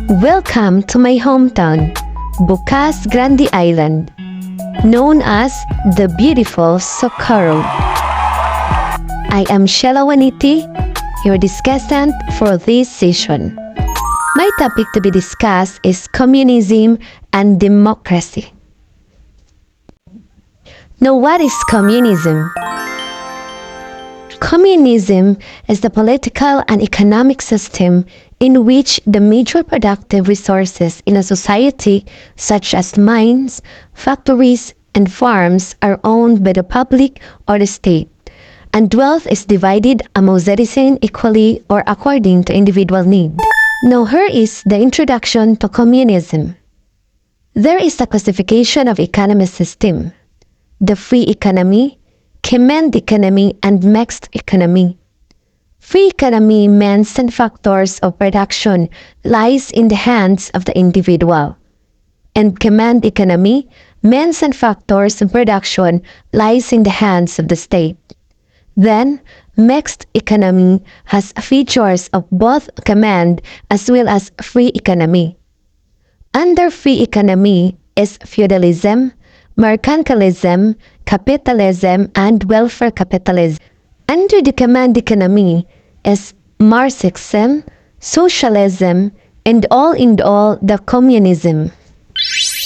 Welcome to my hometown, Bukas Grande Island, known as the beautiful Socorro. I am Sheila Waniti, your discussant for this session. My topic to be discussed is communism and democracy. Now, what is communism? Communism is the political and economic system in which the major productive resources in a society, such as mines, factories, and farms, are owned by the public or the state, and wealth is divided among citizens equally or according to individual need. Now, here is the introduction to communism. There is a classification of economic system: the free economy, command economy, and mixed economy. Free economy means and factors of production lies in the hands of the individual, and command economy means and factors of production lies in the hands of the state. Then, mixed economy has features of both command as well as free economy. Under free economy is feudalism, mercantilism, capitalism, and welfare capitalism. Under the command economy is Marxism, socialism, and all in all, the communism.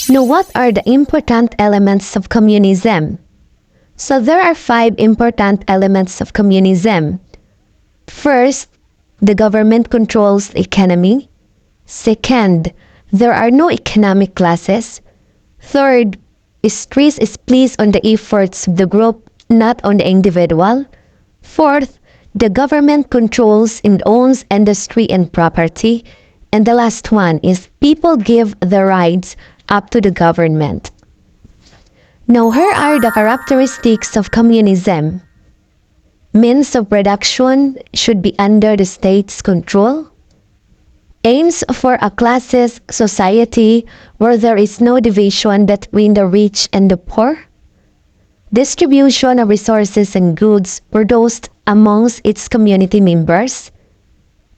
Now, what are the important elements of communism? So there are 5 important elements of communism. First, the government controls the economy. Second, there are no economic classes. Third, stress is placed on the efforts of the group, not on the individual. Fourth, the government controls and owns industry and property. And the last one is people give the rights up to the government. Now, here are the characteristics of communism. Means of production should be under the state's control. Aims for a classes society where there is no division between the rich and the poor. Distribution of resources and goods produced amongst its community members.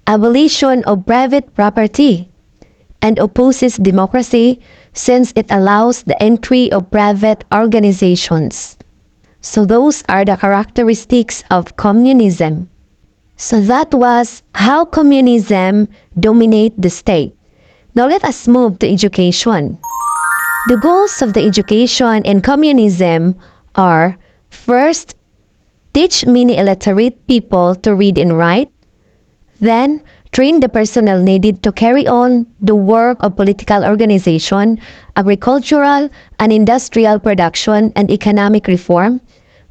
Abolition of private property, and opposes democracy since it allows the entry of private organizations. So those are the characteristics of communism. So that was how communism dominates the state. Now let us move to education. The goals of the education in communism are: first, teach many illiterate people to read and write. Then, train the personnel needed to carry on the work of political organization, agricultural and industrial production, and economic reform.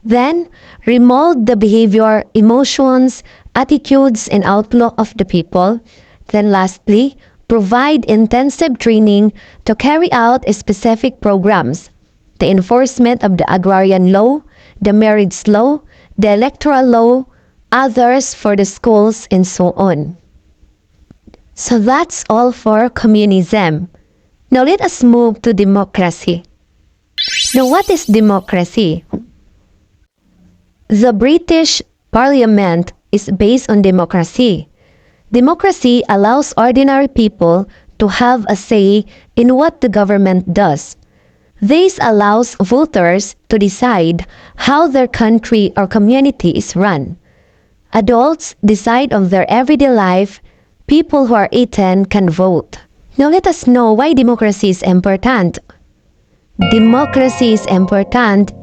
Then, remold the behavior, emotions, attitudes, and outlook of the people. Then lastly, provide intensive training to carry out specific programs: the enforcement of the agrarian law, the marriage law, the electoral law, others for the schools, and so on. So that's all for communism. Now let us move to democracy. Now, what is democracy? The British Parliament is based on democracy. Democracy allows ordinary people to have a say in what the government does. This allows voters to decide how their country or community is run. Adults decide on their everyday life. People who are 18 can vote. Now let us know why democracy is important. Democracy is important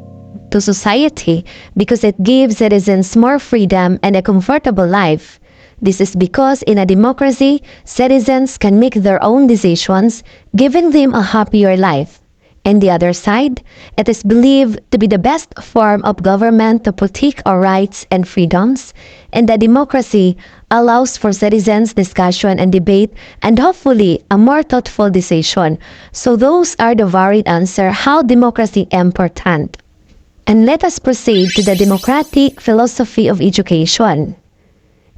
to society because it gives citizens more freedom and a comfortable life. This is because in a democracy, citizens can make their own decisions, giving them a happier life. On the other side, it is believed to be the best form of government to protect our rights and freedoms, and that democracy allows for citizens' discussion and debate and hopefully a more thoughtful decision. So those are the varied answer how democracy is important. And let us proceed to the democratic philosophy of education.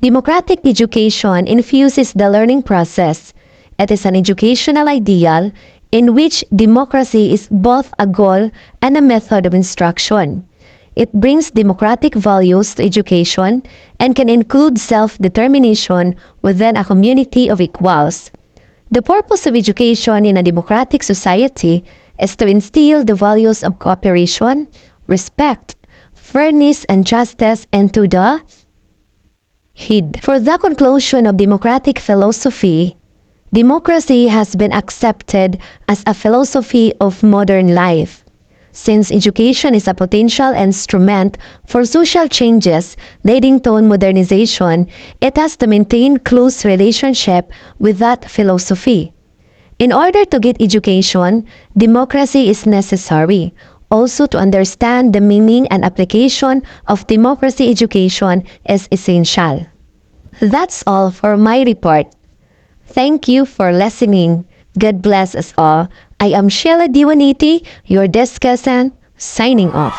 Democratic education infuses the learning process. It is an educational ideal in which democracy is both a goal and a method of instruction. It brings democratic values to education and can include self-determination within a community of equals. The purpose of education in a democratic society is to instill the values of cooperation, respect, fairness, and justice into the head. For the conclusion of democratic philosophy, democracy has been accepted as a philosophy of modern life. Since education is a potential instrument for social changes leading to modernization, it has to maintain close relationship with that philosophy. In order to get education, democracy is necessary. Also, to understand the meaning and application of democracy education is essential. That's all for my report. Thank you for listening. God bless us all. I am Sheila Diwaniti, your discussant, signing off.